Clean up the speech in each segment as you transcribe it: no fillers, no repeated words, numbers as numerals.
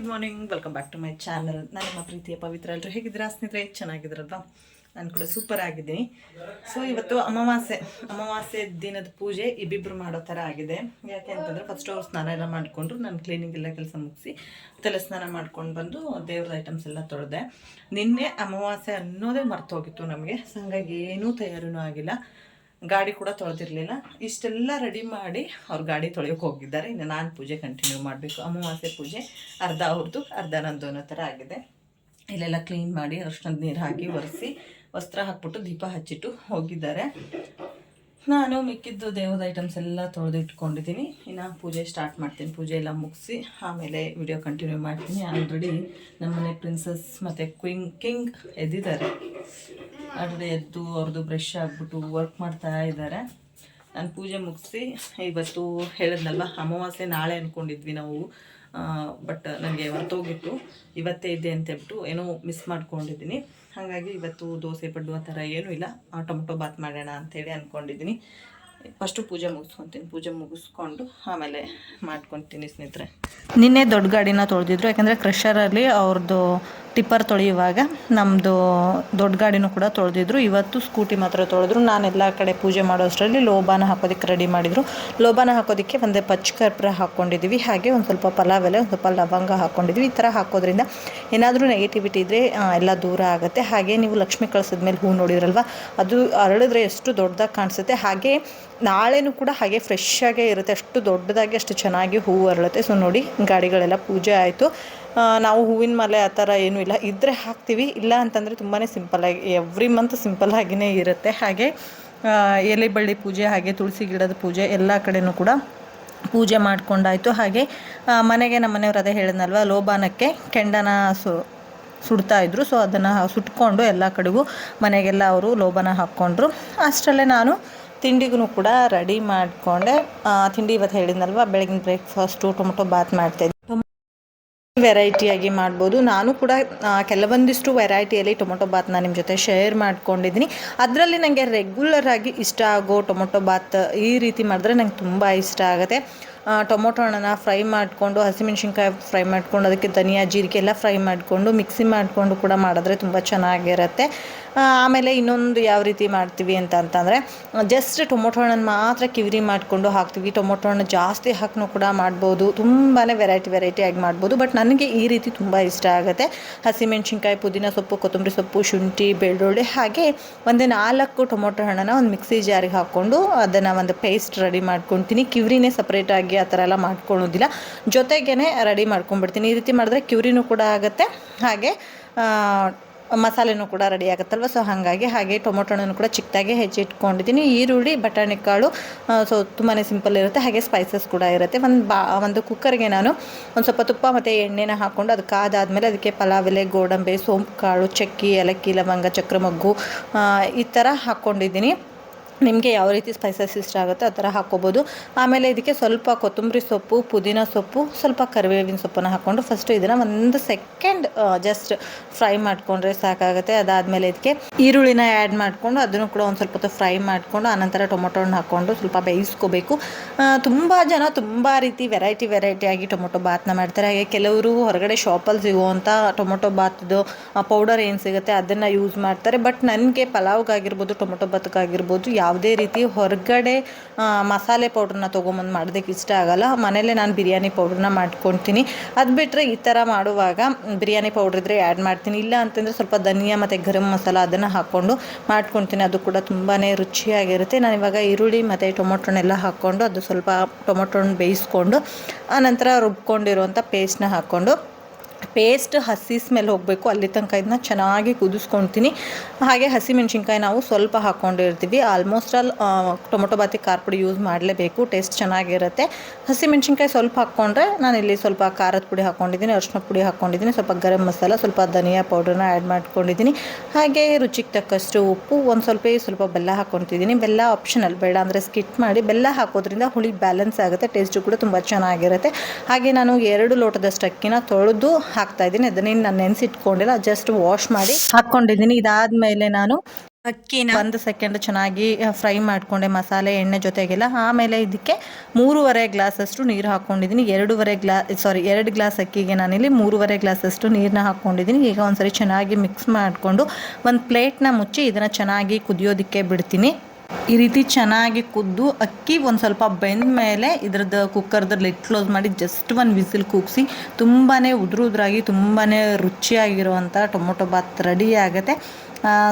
Good morning, welcome back to my channel. ನಾನು ನಿಮ್ಮ ಪ್ರೀತಿಯ ಪವಿತ್ರ. ಎಲ್ಲರೂ ಹೇಗಿದ್ದೀರಾ ಸ್ನೇಹಿತರೆ? ಚೆನ್ನಾಗಿದ್ದೀರಲ್ವಾ? ನಾನು ಕೂಡ ಸೂಪರ್ ಆಗಿದ್ದೀನಿ. ಸೊ ಇವತ್ತು ಅಮಾವಾಸ್ಯೆ ದಿನದ ಪೂಜೆ ಇಬ್ಬಿಬ್ರು ಮಾಡೋ ಥರ ಆಗಿದೆ. ಯಾಕೆ ಅಂತಂದರೆ ಫಸ್ಟ್ ಅವ್ರು ಸ್ನಾನ ಎಲ್ಲ ಮಾಡಿಕೊಂಡ್ರು, ನಾನು ಕ್ಲೀನಿಂಗ್ ಎಲ್ಲ ಕೆಲಸ ಮುಗಿಸಿ ತಲೆ ಸ್ನಾನ ಮಾಡ್ಕೊಂಡು ಬಂದು ದೇವ್ರದ ಐಟಮ್ಸ್ ಎಲ್ಲ ತೊಳೆದೆ. ನಿನ್ನೆ ಅಮಾವಾಸ್ಯೆ ಅನ್ನೋದೇ ಮರ್ತೋಗಿತ್ತು ನಮಗೆ. ಸೊ ಹಾಗಾಗಿ ಏನೂ ತಯಾರಿನೂ ಆಗಿಲ್ಲ, ಗಾಡಿ ಕೂಡ ತೊಳೆದಿರಲಿಲ್ಲ. ಇಷ್ಟೆಲ್ಲ ರೆಡಿ ಮಾಡಿ ಅವ್ರು ಗಾಡಿ ತೊಳೆಯೋಕೆ ಹೋಗಿದ್ದಾರೆ. ಇನ್ನು ನಾನು ಪೂಜೆ ಕಂಟಿನ್ಯೂ ಮಾಡಬೇಕು. ಅಮಾವಾಸ್ಯೆ ಪೂಜೆ ಅರ್ಧ ಅವ್ರದ್ದು ಅರ್ಧ ನಂದು ಅನ್ನೋ ಥರ ಆಗಿದೆ. ಇಲ್ಲೆಲ್ಲ ಕ್ಲೀನ್ ಮಾಡಿ ಅರ್ಶಿನದ ನೀರು ಹಾಕಿ ಒರೆಸಿ ವಸ್ತ್ರ ಹಾಕ್ಬಿಟ್ಟು ದೀಪ ಹಚ್ಚಿಟ್ಟು ಹೋಗಿದ್ದಾರೆ. ನಾನು ಮಿಕ್ಕಿದ್ದು ದೇವದ ಐಟಮ್ಸ್ ಎಲ್ಲ ತೊಳೆದು ಇಟ್ಕೊಂಡಿದ್ದೀನಿ. ಇನ್ನು ಪೂಜೆ ಸ್ಟಾರ್ಟ್ ಮಾಡ್ತೀನಿ. ಪೂಜೆ ಎಲ್ಲ ಮುಗಿಸಿ ಆಮೇಲೆ ವಿಡಿಯೋ ಕಂಟಿನ್ಯೂ ಮಾಡ್ತೀನಿ. ಆಲ್ರೆಡಿ ನಮ್ಮನೆ ಪ್ರಿನ್ಸಸ್ ಮತ್ತು ಕಿಂಗ್ ಎದ್ದಿದ್ದಾರೆ. ಆಲ್ರೆಡಿ ಎದ್ದು ಅವ್ರದ್ದು ಬ್ರಷ್ ಆಗಿಬಿಟ್ಟು ವರ್ಕ್ ಮಾಡ್ತಾ ಇದ್ದಾರೆ. ನಾನು ಪೂಜೆ ಮುಗಿಸಿ ಇವತ್ತು ಹೇಳಿದ್ನಲ್ವ, ಅಮಾವಾಸ್ಯೆ ನಾಳೆ ಅಂದ್ಕೊಂಡಿದ್ವಿ ನಾವು, ಬಟ್ ನನಗೆ ಹೊರತೋಗಿತ್ತು. ಇವತ್ತೇ ಇದೆ ಅಂತೇಳ್ಬಿಟ್ಟು ಏನೋ ಮಿಸ್ ಮಾಡ್ಕೊಂಡಿದ್ದೀನಿ. ಹಾಗಾಗಿ ಇವತ್ತು ದೋಸೆ ಪಡ್ಡು ಆ ಥರ ಏನೂ ಇಲ್ಲ, ಟೊಮೊಟೊ ಬಾತ್ ಮಾಡೋಣ ಅಂಥೇಳಿ ಅಂದ್ಕೊಂಡಿದ್ದೀನಿ. ಫಸ್ಟು ಪೂಜೆ ಮುಗಿಸ್ಕೊತೀನಿ. ಪೂಜೆ ಮುಗಿಸ್ಕೊಂಡು ಆಮೇಲೆ ಮಾಡ್ಕೊತೀನಿ ಸ್ನೇಹಿತರೆ. ನಿನ್ನೆ ದೊಡ್ಡ ಗಾಡಿನ ತೊಳೆದಿದ್ರು, ಯಾಕಂದರೆ ಕ್ರಷರಲ್ಲಿ ಅವ್ರದ್ದು ಟಿಪ್ಪರ್ ತೊಳೆಯುವಾಗ ನಮ್ಮದು ದೊಡ್ಡ ಗಾಡಿನೂ ಕೂಡ ತೊಳೆದಿದ್ರು. ಇವತ್ತು ಸ್ಕೂಟಿ ಮಾತ್ರ ತೊಳೆದ್ರು. ನಾನೆಲ್ಲ ಕಡೆ ಪೂಜೆ ಮಾಡೋ ಅಷ್ಟರಲ್ಲಿ ಲೋಬಾನ ಹಾಕೋದಕ್ಕೆ ರೆಡಿ ಮಾಡಿದರು. ಲೋಬಾನ ಹಾಕೋದಕ್ಕೆ ಒಂದೇ ಪಚ್ಚಕರ್ಪೂರ ಹಾಕ್ಕೊಂಡಿದ್ದೀವಿ, ಹಾಗೆ ಒಂದು ಸ್ವಲ್ಪ ಪಲಾವ್ ಎಲೆ, ಒಂದು ಸ್ವಲ್ಪ ಲವಂಗ ಹಾಕ್ಕೊಂಡಿದ್ವಿ. ಈ ಥರ ಹಾಕೋದ್ರಿಂದ ಏನಾದರೂ ನೆಗೆಟಿವಿಟಿ ಇದ್ದರೆ ಎಲ್ಲ ದೂರ ಆಗುತ್ತೆ. ಹಾಗೆ ನೀವು ಲಕ್ಷ್ಮಿ ಕಳಿಸಿದ ಮೇಲೆ ಹೂ ನೋಡಿದ್ರಲ್ವ, ಅದು ಅರಳಿದ್ರೆ ಎಷ್ಟು ದೊಡ್ಡದಾಗಿ ಕಾಣಿಸುತ್ತೆ. ಹಾಗೆ ನಾಳೆನೂ ಕೂಡ ಹಾಗೆ ಫ್ರೆಶ್ ಆಗೇ ಇರುತ್ತೆ, ಅಷ್ಟು ದೊಡ್ಡದಾಗಿ ಅಷ್ಟು ಚೆನ್ನಾಗಿ ಹೂವು ಅರಳುತ್ತೆ. ಸೊ ನೋಡಿ, ಗಾಡಿಗಳೆಲ್ಲ ಪೂಜೆ ಆಯಿತು. ನಾವು ಹೂವಿನ ಮಾಲೆ ಆ ಥರ ಏನೂ ಇಲ್ಲ, ಇದ್ದರೆ ಹಾಕ್ತೀವಿ, ಇಲ್ಲ ಅಂತಂದರೆ ತುಂಬಾ ಸಿಂಪಲ್ಲಾಗಿ ಎವ್ರಿ ಮಂತ್ ಸಿಂಪಲ್ಲಾಗಿಯೇ ಇರುತ್ತೆ. ಹಾಗೆ ಎಲೆ ಬಳ್ಳಿ ಪೂಜೆ, ಹಾಗೆ ತುಳಸಿ ಗಿಡದ ಪೂಜೆ ಎಲ್ಲ ಕಡೆಯೂ ಕೂಡ ಪೂಜೆ ಮಾಡ್ಕೊಂಡಾಯಿತು. ಹಾಗೆ ಮನೆಗೆ ನಮ್ಮ ಮನೆಯವ್ರು ಅದೇ ಹೇಳಿದ್ನಲ್ವ, ಲೋಬಾನಕ್ಕೆ ಕೆಂಡನ ಸುಡ್ತಾಯಿದ್ರು. ಸೊ ಅದನ್ನು ಸುಟ್ಕೊಂಡು ಎಲ್ಲ ಕಡೆಗೂ ಮನೆಗೆಲ್ಲ ಅವರು ಲೋಬಾನ ಹಾಕ್ಕೊಂಡ್ರು. ಅಷ್ಟರಲ್ಲೇ ನಾನು ತಿಂಡಿಗೂ ಕೂಡ ರೆಡಿ ಮಾಡಿಕೊಂಡೆ. ತಿಂಡಿ ಇವತ್ತು ಹೇಳಿದ್ನಲ್ವ, ಬೆಳಗಿನ ಬ್ರೇಕ್ಫಾಸ್ಟು ಟೊಮೊಟೊ ಬಾತ್ ಮಾಡ್ತಾಯಿದ್ದೆ. ವೆರೈಟಿಯಾಗಿ ಮಾಡ್ಬೋದು. ನಾನು ಕೂಡ ಕೆಲವೊಂದಿಷ್ಟು ವೆರೈಟಿಯಲ್ಲಿ ಟೊಮೊಟೊ ಬಾತ್ನ ನಿಮ್ಮ ಜೊತೆ ಶೇರ್ ಮಾಡ್ಕೊಂಡಿದ್ದೀನಿ. ಅದರಲ್ಲಿ ನನಗೆ ರೆಗ್ಯುಲರ್ ಆಗಿ ಇಷ್ಟ ಆಗೋ ಟೊಮೊಟೊ ಬಾತ್ ಈ ರೀತಿ ಮಾಡಿದ್ರೆ ನಂಗೆ ತುಂಬ ಇಷ್ಟ ಆಗುತ್ತೆ. ಟೊಮೊಟೊ ಹಣ್ಣನ್ನು ಫ್ರೈ ಮಾಡಿಕೊಂಡು, ಹಸಿಮೆಣ್ಸಿನ್ಕಾಯಿ ಫ್ರೈ ಮಾಡ್ಕೊಂಡು, ಅದಕ್ಕೆ ಧನಿಯಾ ಜೀರಿಗೆ ಎಲ್ಲ ಫ್ರೈ ಮಾಡಿಕೊಂಡು ಮಿಕ್ಸಿ ಮಾಡಿಕೊಂಡು ಕೂಡ ಮಾಡಿದ್ರೆ ತುಂಬ ಚೆನ್ನಾಗಿರುತ್ತೆ. ಆಮೇಲೆ ಇನ್ನೊಂದು ಯಾವ ರೀತಿ ಮಾಡ್ತೀವಿ ಅಂತಂದರೆ, ಜಸ್ಟ್ ಟೊಮೊಟೊ ಹಣ್ಣನ್ನು ಮಾತ್ರ ಕಿವ್ರಿ ಮಾಡಿಕೊಂಡು ಹಾಕ್ತೀವಿ. ಟೊಮೊಟೊ ಹಣ್ಣು ಜಾಸ್ತಿ ಹಾಕಿನೂ ಕೂಡ ಮಾಡ್ಬೋದು, ತುಂಬಾ ವೆರೈಟಿಯಾಗಿ ಮಾಡ್ಬೋದು. ಬಟ್ ನನಗೆ ಈ ರೀತಿ ತುಂಬ ಇಷ್ಟ ಆಗುತ್ತೆ. ಹಸಿಮೆಣ್ಸಿನ್ಕಾಯಿ, ಪುದೀನ ಸೊಪ್ಪು, ಕೊತ್ತಂಬರಿ ಸೊಪ್ಪು, ಶುಂಠಿ, ಬೆಳ್ಳುಳ್ಳಿ, ಹಾಗೆ ಒಂದು 4 ಟೊಮೊಟೊ ಹಣ್ಣನ್ನು ಒಂದು ಮಿಕ್ಸಿ ಜಾರಿಗೆ ಹಾಕ್ಕೊಂಡು ಅದನ್ನು ಒಂದು ಪೇಸ್ಟ್ ರೆಡಿ ಮಾಡ್ಕೊತೀನಿ. ಕಿವ್ರಿನೇ ಸಪ್ರೇಟಾಗಿ ಆ ಥರ ಎಲ್ಲ ಮಾಡ್ಕೊಳ್ಳೋದಿಲ್ಲ, ಜೊತೆಗೇ ರೆಡಿ ಮಾಡ್ಕೊಂಡ್ಬಿಡ್ತೀನಿ. ಈ ರೀತಿ ಮಾಡಿದ್ರೆ ಕಿವ್ರಿನೂ ಕೂಡ ಆಗುತ್ತೆ, ಹಾಗೆ ಮಸಾಲೆನೂ ಕೂಡ ರೆಡಿ ಆಗುತ್ತಲ್ವ. ಸೊ ಹಾಗೆ ಟೊಮೊಟೊ ಹಣ್ಣನ್ನು ಕೂಡ ಚಿಕ್ಕದಾಗಿ ಹೆಚ್ಚಿಟ್ಕೊಂಡಿದ್ದೀನಿ. ಈರುಳ್ಳಿ, ಬಟಾಣಿ ಕಾಳು, ಸೊ ತುಂಬಾ ಸಿಂಪಲ್ ಇರುತ್ತೆ. ಹಾಗೆ ಸ್ಪೈಸಸ್ ಕೂಡ ಇರುತ್ತೆ. ಒಂದು ಕುಕ್ಕರ್ಗೆ ನಾನು ಒಂದು ಸ್ವಲ್ಪ ತುಪ್ಪ ಮತ್ತು ಎಣ್ಣೆನ ಹಾಕ್ಕೊಂಡು ಅದು ಕಾದಾದಮೇಲೆ ಅದಕ್ಕೆ ಪಲಾವ್ ಎಲೆ, ಗೋಡಂಬಿ, ಸೋಂಪು ಕಾಳು, ಚಕ್ಕಿ, ಏಲಕ್ಕಿ, ಲವಂಗ, ಚಕ್ರ ಮೊಗ್ಗು ಈ ಥರ ಹಾಕ್ಕೊಂಡಿದ್ದೀನಿ. ನಿಮಗೆ ಯಾವ ರೀತಿ ಸ್ಪೈಸಸ್ ಇಷ್ಟ ಆಗುತ್ತೋ ಆ ಥರ ಹಾಕ್ಕೋಬೋದು. ಆಮೇಲೆ ಇದಕ್ಕೆ ಸ್ವಲ್ಪ ಕೊತ್ತಂಬರಿ ಸೊಪ್ಪು, ಪುದೀನ ಸೊಪ್ಪು, ಸ್ವಲ್ಪ ಕರಿಬೇವಿನ ಸೊಪ್ಪನ್ನು ಹಾಕ್ಕೊಂಡು ಫಸ್ಟು ಇದನ್ನು 1 ಸೆಕೆಂಡ್ ಜಸ್ಟ್ ಫ್ರೈ ಮಾಡಿಕೊಂಡ್ರೆ ಸಾಕಾಗುತ್ತೆ. ಅದಾದಮೇಲೆ ಇದಕ್ಕೆ ಈರುಳ್ಳಿನ ಆ್ಯಡ್ ಮಾಡಿಕೊಂಡು ಅದನ್ನು ಕೂಡ ಒಂದು ಸ್ವಲ್ಪ ಹೊತ್ತು ಫ್ರೈ ಮಾಡಿಕೊಂಡು ಆನಂತರ ಟೊಮೊಟೊ ಹಣ್ಣು ಹಾಕ್ಕೊಂಡು ಸ್ವಲ್ಪ ಬೇಯಿಸ್ಕೋಬೇಕು. ತುಂಬ ಜನ ತುಂಬ ರೀತಿ ವೆರೈಟಿಯಾಗಿ ಟೊಮೊಟೊ ಬಾತ್ನ ಮಾಡ್ತಾರೆ. ಹಾಗೆ ಕೆಲವರು ಹೊರಗಡೆ ಶಾಪಲ್ಲಿ ಸಿಗುವಂಥ ಟೊಮೊಟೊ ಬಾತ್ದು ಪೌಡರ್ ಏನು ಸಿಗುತ್ತೆ ಅದನ್ನು ಯೂಸ್ ಮಾಡ್ತಾರೆ. ಬಟ್ ನನಗೆ ಪಲಾವ್ಗಾಗಿರ್ಬೋದು, ಟೊಮೊಟೊ ಬಾತ್ಗಾಗಿರ್ಬೋದು ಯಾವುದೇ ರೀತಿ ಹೊರಗಡೆ ಮಸಾಲೆ ಪೌಡ್ರನ್ನ ತೊಗೊಂಬಂದು ಮಾಡೋದಕ್ಕೆ ಇಷ್ಟ ಆಗೋಲ್ಲ. ಮನೇಲೇ ನಾನು ಬಿರಿಯಾನಿ ಪೌಡ್ರನ್ನ ಮಾಡ್ಕೊತೀನಿ. ಅದು ಬಿಟ್ಟರೆ ಈ ಥರ ಮಾಡುವಾಗ ಬಿರಿಯಾನಿ ಪೌಡ್ರ್ ಇದ್ದರೆ ಆ್ಯಡ್ ಮಾಡ್ತೀನಿ, ಇಲ್ಲ ಅಂತಂದರೆ ಸ್ವಲ್ಪ ಧನಿಯಾ ಮತ್ತು ಗರಂ ಮಸಾಲ ಅದನ್ನು ಹಾಕ್ಕೊಂಡು ಮಾಡ್ಕೊತೀನಿ. ಅದು ಕೂಡ ತುಂಬಾ ರುಚಿಯಾಗಿರುತ್ತೆ. ನಾನಿವಾಗ ಈರುಳ್ಳಿ ಮತ್ತು ಟೊಮೊಟೊನೆಲ್ಲ ಹಾಕ್ಕೊಂಡು ಅದು ಸ್ವಲ್ಪ ಟೊಮೊಟೊ ಹಣ್ಣು ಬೇಯಿಸ್ಕೊಂಡು ಆನಂತರ ರುಬ್ಕೊಂಡಿರುವಂಥ ಪೇಸ್ಟ್ನ ಹಾಕ್ಕೊಂಡು, ಪೇಸ್ಟ್ ಹಸಿ ಸ್ಮೆಲ್ ಹೋಗಬೇಕು ಅಲ್ಲಿ ತನಕ ಇದನ್ನ ಚೆನ್ನಾಗಿ ಕುದಿಸ್ಕೊಳ್ತೀನಿ. ಹಾಗೆ ಹಸಿಮೆಣ್ಸಿನ್ಕಾಯಿ ನಾವು ಸ್ವಲ್ಪ ಹಾಕ್ಕೊಂಡಿರ್ತೀವಿ. ಆಲ್ಮೋಸ್ಟ್ ಆಲ್ ಟೊಮೊಟೊ ಬಾತಿಗೆ ಖಾರ ಪುಡಿ ಯೂಸ್ ಮಾಡಲೇಬೇಕು, ಟೇಸ್ಟ್ ಚೆನ್ನಾಗಿರುತ್ತೆ. ಹಸಿಮೆಣ್ಸಿನ್ಕಾಯಿ ಸ್ವಲ್ಪ ಹಾಕ್ಕೊಂಡ್ರೆ ನಾನಿಲ್ಲಿ ಸ್ವಲ್ಪ ಖಾರದ ಪುಡಿ ಹಾಕ್ಕೊಂಡಿದ್ದೀನಿ, ಅರಿಶಿನ ಪುಡಿ ಹಾಕ್ಕೊಂಡಿದ್ದೀನಿ, ಸ್ವಲ್ಪ ಗರಂ ಮಸಾಲ, ಸ್ವಲ್ಪ ಧನಿಯಾ ಪೌಡ್ರನ್ನ ಆ್ಯಡ್ ಮಾಡ್ಕೊಂಡಿದ್ದೀನಿ. ಹಾಗೆ ರುಚಿಗೆ ತಕ್ಕಷ್ಟು ಉಪ್ಪು, ಒಂದು ಸ್ವಲ್ಪ ಬೆಲ್ಲ ಹಾಕ್ಕೊತಿದ್ದೀನಿ. ಬೆಲ್ಲ ಆಪ್ಷನಲ್, ಬೇಡ ಅಂದರೆ ಸ್ಕಿಪ್ ಮಾಡಿ. ಬೆಲ್ಲ ಹಾಕೋದ್ರಿಂದ ಹುಳಿ ಬ್ಯಾಲೆನ್ಸ್ ಆಗುತ್ತೆ, ಟೇಸ್ಟು ಕೂಡ ತುಂಬ ಚೆನ್ನಾಗಿರುತ್ತೆ. ಹಾಗೆ ನಾನು 2 ಲೋಟದಷ್ಟು ಅಕ್ಕಿನ ತೊಳೆದು ಹಾಕ್ತಾಯಿದ್ದೀನಿ. ಅದನ್ನೇನು ನಾನು ನೆನೆಸಿಟ್ಕೊಂಡಿಲ್ಲ, ಜಸ್ಟ್ ವಾಶ್ ಮಾಡಿ ಹಾಕ್ಕೊಂಡಿದ್ದೀನಿ. ಇದಾದಮೇಲೆ ನಾನು ಅಕ್ಕಿನ 1 ಸೆಕೆಂಡ್ ಚೆನ್ನಾಗಿ ಫ್ರೈ ಮಾಡಿಕೊಂಡೆ ಮಸಾಲೆ ಎಣ್ಣೆ ಜೊತೆಗೆಲ್ಲ. ಆಮೇಲೆ ಇದಕ್ಕೆ 3.5 ಗ್ಲಾಸಷ್ಟು ನೀರು ಹಾಕ್ಕೊಂಡಿದ್ದೀನಿ. 2 ಗ್ಲಾಸ್ ಅಕ್ಕಿಗೆ ನಾನಿಲ್ಲಿ 3.5 ಗ್ಲಾಸಷ್ಟು ನೀರನ್ನ ಹಾಕ್ಕೊಂಡಿದ್ದೀನಿ. ಈಗ ಒಂದ್ಸರಿ ಚೆನ್ನಾಗಿ ಮಿಕ್ಸ್ ಮಾಡಿಕೊಂಡು ಒಂದು ಪ್ಲೇಟ್ನ ಮುಚ್ಚಿ ಇದನ್ನು ಚೆನ್ನಾಗಿ ಕುದಿಯೋದಕ್ಕೆ ಬಿಡ್ತೀನಿ. ಈ ರೀತಿ ಚೆನ್ನಾಗಿ ಕುದ್ದು ಅಕ್ಕಿ ಒಂದು ಸ್ವಲ್ಪ ಬೆಂದ ಮೇಲೆ ಇದ್ರದ್ದು ಕುಕ್ಕರ್ದು ಲಿಡ್ ಕ್ಲೋಸ್ ಮಾಡಿ ಜಸ್ಟ್ ಒಂದು ವಿಸಿಲ್ ಕೂಗಿಸಿ ತುಂಬಾ ಉದುರಾಗಿ ತುಂಬಾ ರುಚಿಯಾಗಿರುವಂಥ ಟೊಮೊಟೊ ಬಾತ್ ರೆಡಿ ಆಗುತ್ತೆ.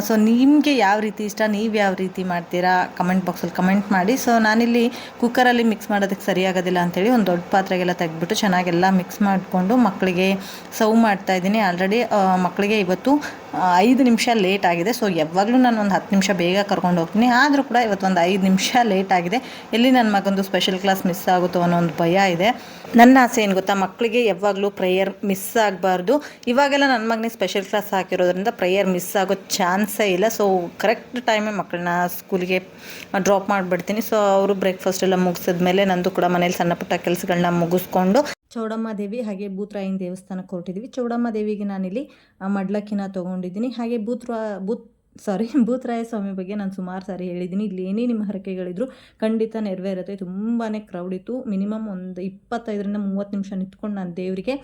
ಸೊ ನಿಮಗೆ ಯಾವ ರೀತಿ ಇಷ್ಟ, ನೀವು ಯಾವ ರೀತಿ ಮಾಡ್ತೀರಾ ಕಮೆಂಟ್ ಬಾಕ್ಸಲ್ಲಿ ಕಮೆಂಟ್ ಮಾಡಿ. ಸೊ ನಾನಿಲ್ಲಿ ಕುಕ್ಕರಲ್ಲಿ ಮಿಕ್ಸ್ ಮಾಡೋದಕ್ಕೆ ಸರಿಯಾಗೋದಿಲ್ಲ ಅಂಥೇಳಿ ಒಂದು ದೊಡ್ಡ ಪಾತ್ರೆಗೆಲ್ಲ ತೆಗೆದ್ಬಿಟ್ಟು ಚೆನ್ನಾಗೆಲ್ಲ ಮಿಕ್ಸ್ ಮಾಡಿಕೊಂಡು ಮಕ್ಕಳಿಗೆ ಸರ್ವ್ ಮಾಡ್ತಾಯಿದ್ದೀನಿ. ಆಲ್ರೆಡಿ ಮಕ್ಕಳಿಗೆ ಇವತ್ತು 5 ನಿಮಿಷ ಲೇಟ್ ಆಗಿದೆ. ಸೊ ಯಾವಾಗಲೂ ನಾನು ಒಂದು 10 ನಿಮಿಷ ಬೇಗ ಕರ್ಕೊಂಡು ಹೋಗ್ತೀನಿ, ಆದರೂ ಕೂಡ ಇವತ್ತು ಒಂದು 5 ನಿಮಿಷ ಲೇಟ್ ಆಗಿದೆ. ಎಲ್ಲಿ ನನ್ನ ಮಗಂದು ಸ್ಪೆಷಲ್ ಕ್ಲಾಸ್ ಮಿಸ್ ಆಗುತ್ತೋ ಅನ್ನೋ ಒಂದು ಭಯ ಇದೆ. ನನ್ನ ಆಸೆ ಏನು ಗೊತ್ತಾ, ಮಕ್ಕಳಿಗೆ ಯಾವಾಗಲೂ ಪ್ರೇಯರ್ ಮಿಸ್ ಆಗಬಾರ್ದು. ಇವಾಗೆಲ್ಲ ನನ್ನ ಮಗನಿಗೆ ಸ್ಪೆಷಲ್ ಕ್ಲಾಸ್ ಹಾಕಿರೋದ್ರಿಂದ ಪ್ರೇಯರ್ ಮಿಸ್ ಆಗೋ ಚಾನ್ಸೇ ಇಲ್ಲ. ಸೊ ಕರೆಕ್ಟ್ ಟೈಮೇ ಮಕ್ಕಳನ್ನ ಸ್ಕೂಲಿಗೆ ಡ್ರಾಪ್ ಮಾಡಿಬಿಡ್ತೀನಿ. ಸೊ ಅವರು ಬ್ರೇಕ್ಫಾಸ್ಟ್ ಎಲ್ಲ ಮುಗಿಸಿದ್ಮೇಲೆ ನಂದು ಕೂಡ ಮನೇಲಿ ಸಣ್ಣ ಪುಟ್ಟ ಕೆಲಸಗಳನ್ನ ಮುಗಿಸ್ಕೊಂಡು ಚೌಡಮ್ಮ ದೇವಿ ಹಾಗೆ ಭೂತರಾಯನ ದೇವಸ್ಥಾನಕ್ಕೆ ಹೊರಟಿದ್ದೀವಿ. ಚೌಡಮ್ಮ ದೇವಿಗೆ ನಾನಿಲ್ಲಿ ಮಡ್ಲಕ್ಕಿನ ತೊಗೊಂಡಿದ್ದೀನಿ. ಹಾಗೆ ಭೂತರಾಯ ಸ್ವಾಮಿ ಬಗ್ಗೆ ನಾನು ಸುಮಾರು ಸಾರಿ ಹೇಳಿದ್ದೀನಿ. ಇಲ್ಲಿ ಏನೇ ನಿಮ್ಮ ಹರಕೆಗಳಿದ್ರು ಖಂಡಿತ ನೆರವೇರುತ್ತೆ. ತುಂಬಾ ಕ್ರೌಡ್ ಇತ್ತು. ಮಿನಿಮಮ್ ಒಂದು 25-30 ನಿಮಿಷ ನಿಂತ್ಕೊಂಡು ನಾನು ದೇವರಿಗೆ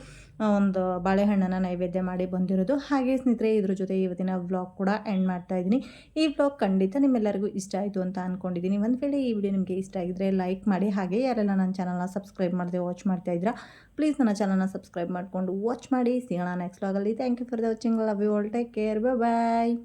ಒಂದು ಬಾಳೆಹಣ್ಣನ್ನು ನೈವೇದ್ಯ ಮಾಡಿ ಬಂದಿರೋದು. ಹಾಗೆ ಸ್ನೇಹಿತರೆ, ಇದ್ರ ಜೊತೆ ಇವತ್ತಿನ ವ್ಲಾಗ್ ಕೂಡ ಎಂಡ್ ಮಾಡ್ತಾ ಇದ್ದೀನಿ. ಈ ವ್ಲಾಗ್ ಖಂಡಿತ ನಿಮ್ಮೆಲ್ಲರಿಗೂ ಇಷ್ಟ ಆಯಿತು ಅಂತ ಅಂದ್ಕೊಂಡಿದ್ದೀನಿ. ಒಂದು ವೇಳೆ ಈ ವಿಡಿಯೋ ನಿಮಗೆ ಇಷ್ಟ ಆಗಿದ್ದರೆ ಲೈಕ್ ಮಾಡಿ. ಹಾಗೆ ಯಾರೆಲ್ಲ ನನ್ನ ಚಾನಲ್ನ ಸಬ್ಸ್ಕ್ರೈಬ್ ಮಾಡದೆ ವಾಚ್ ಮಾಡ್ತಾ ಇದ್ದೀರಾ, ಪ್ಲೀಸ್ ನನ್ನ ಚಾನಲ್ನ ಸಬ್ಸ್ಕ್ರೈಬ್ ಮಾಡಿಕೊಂಡು ವಾಚ್ ಮಾಡಿ. ಸಿಗೋಣ ನೆಕ್ಸ್ಟ್ ವ್ಲಾಗಲ್ಲಿ. Thank you for the watching. Love you all. Take care. Bye.